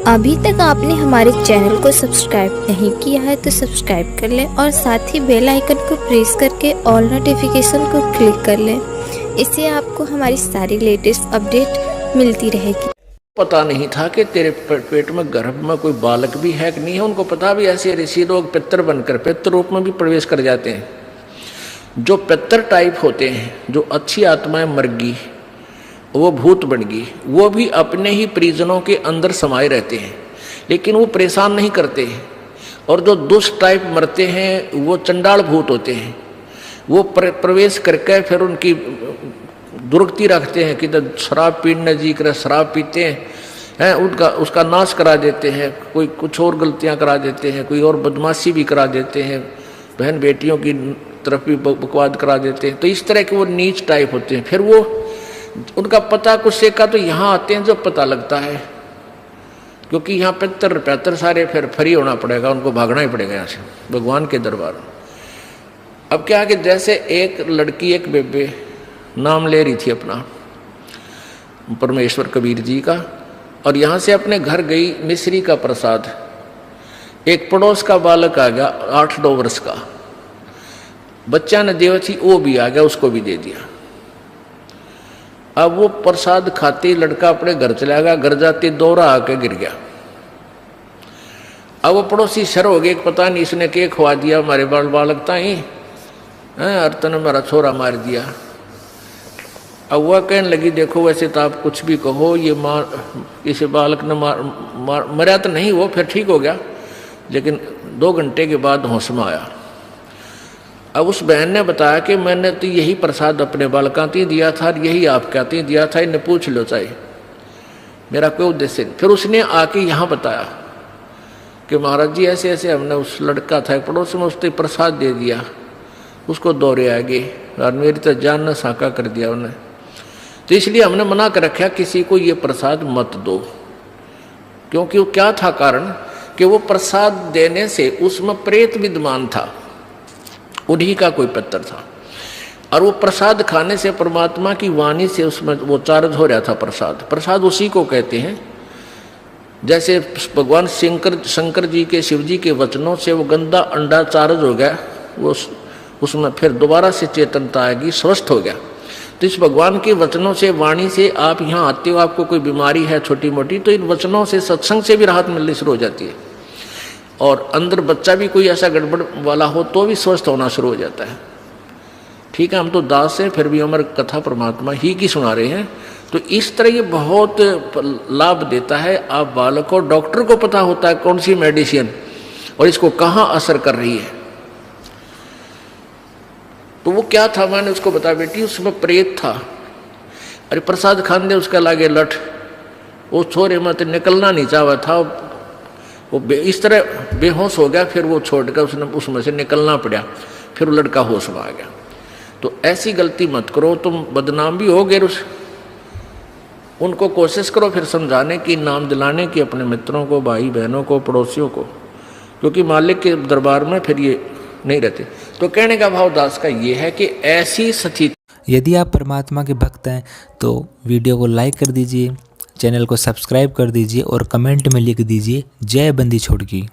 अभी तक आपने हमारे चैनल को सब्सक्राइब नहीं किया है तो सब्सक्राइब कर लें और साथ ही बेल आइकन को प्रेस करके ऑल नोटिफिकेशन को क्लिक कर लें। इससे आपको हमारी सारी लेटेस्ट अपडेट मिलती रहेगी। पता नहीं था कि तेरे पेट में गर्भ में कोई बालक भी है कि नहीं है। उनको पता भी ऐसे ऋषि लोग पितर बनकर पितर रूप में भी प्रवेश कर जाते हैं। जो पितर टाइप होते हैं, जो अच्छी आत्माएं मर गई, वो भूत बन गई, वो भी अपने ही परिजनों के अंदर समाये रहते हैं, लेकिन वो परेशान नहीं करते हैं। और जो दुष्ट टाइप मरते हैं वो चंडाल भूत होते हैं। वो प्रवेश करके फिर उनकी दुर्गति रखते हैं कि शराब पीने जी कर शराब पीते हैं, उनका उसका नाश करा देते हैं। कोई कुछ और गलतियां करा देते हैं, कोई और बदमाशी भी करा देते हैं, बहन बेटियों की तरफ भी बकवाद करा देते हैं। तो इस तरह के वो नीच टाइप होते हैं। फिर वो उनका पता कुछ से का तो यहाँ आते हैं जब पता लगता है, क्योंकि यहाँ पैतर सारे फिर फ्री होना पड़ेगा, उनको भागना ही पड़ेगा यहाँ से भगवान के दरबार। अब क्या कि जैसे एक लड़की एक बेबे नाम ले रही थी अपना परमेश्वर कबीर जी का, और यहाँ से अपने घर गई मिश्री का प्रसाद। एक पड़ोस का बालक आ गया 8-9 वर्ष का, बच्चा ने देव थी, वो भी आ गया, उसको भी दे दिया। अब वो प्रसाद खाते लड़का अपने घर चला गया, घर जाते दौरा आके गिर गया। अब वो पड़ोसी शर हो गए, पता नहीं इसने क्या खवा दिया हमारे बालक ताई, अर्तन मेरा छोरा मार दिया। अब वह कहने लगी, देखो वैसे तो आप कुछ भी कहो, ये इसे बालक ने मरा तो नहीं, वो फिर ठीक हो गया, लेकिन 2 घंटे के बाद होश में आया। अब उस बहन ने बताया कि मैंने तो यही प्रसाद अपने बालकों को दिया था, यही आप कहते दिया था, इन्हें पूछ लो चाहे, मेरा कोई उद्देश्य नहीं। फिर उसने आके यहाँ बताया कि महाराज जी ऐसे ऐसे हमने उस लड़का था पड़ोस में, उसने प्रसाद दे दिया, उसको दौरे आ गए और मेरी तो जान न साका कर दिया उन्हें। तो इसलिए हमने मना कर रखा किसी को ये प्रसाद मत दो, क्योंकि वो क्या था कारण कि वो प्रसाद देने से उसमें प्रेत विद्यमान था, उन्हीं का कोई पत्थर था, और वो प्रसाद खाने से परमात्मा की वाणी से उसमें वो चार्ज हो रहा था। प्रसाद उसी को कहते हैं। जैसे भगवान शंकर जी के शिव जी के वचनों से वो गंदा अंडा चार्ज हो गया, वो उसमें फिर दोबारा से चेतनता आएगी, स्वस्थ हो गया। तो इस भगवान के वचनों से, वाणी से आप यहाँ आते हो, आपको कोई बीमारी है छोटी मोटी, तो इन वचनों से, सत्संग से भी राहत मिलनी शुरू हो जाती है। और अंदर बच्चा भी कोई ऐसा गड़बड़ वाला हो तो भी स्वस्थ होना शुरू हो जाता है। ठीक है, हम तो दास हैं, फिर भी हमारी कथा परमात्मा ही की सुना रहे हैं। तो इस तरह ये बहुत लाभ देता है। आप बालक को, डॉक्टर को पता होता है कौन सी मेडिसिन और इसको कहाँ असर कर रही है। तो वो क्या था, मैंने उसको बताया, बेटी उसमें प्रेत था, अरे प्रसाद खान दे उसका लागे लठ, वो छोरे में तो निकलना नहीं चाहा था, वो इस तरह बेहोश हो गया। फिर वो छोड़कर उसमें से निकलना पड़ा, फिर वो लड़का होश में आ गया। तो ऐसी गलती मत करो, तुम बदनाम भी हो गए। उनको कोशिश करो फिर समझाने की, नाम दिलाने की अपने मित्रों को, भाई बहनों को, पड़ोसियों को, क्योंकि मालिक के दरबार में फिर ये नहीं रहते। तो कहने का भाव दास का ये है कि ऐसी स्थिति, यदि आप परमात्मा के भक्त हैं तो वीडियो को लाइक कर दीजिए, चैनल को सब्सक्राइब कर दीजिए और कमेंट में लिख दीजिए जय बंदी छोड़ की।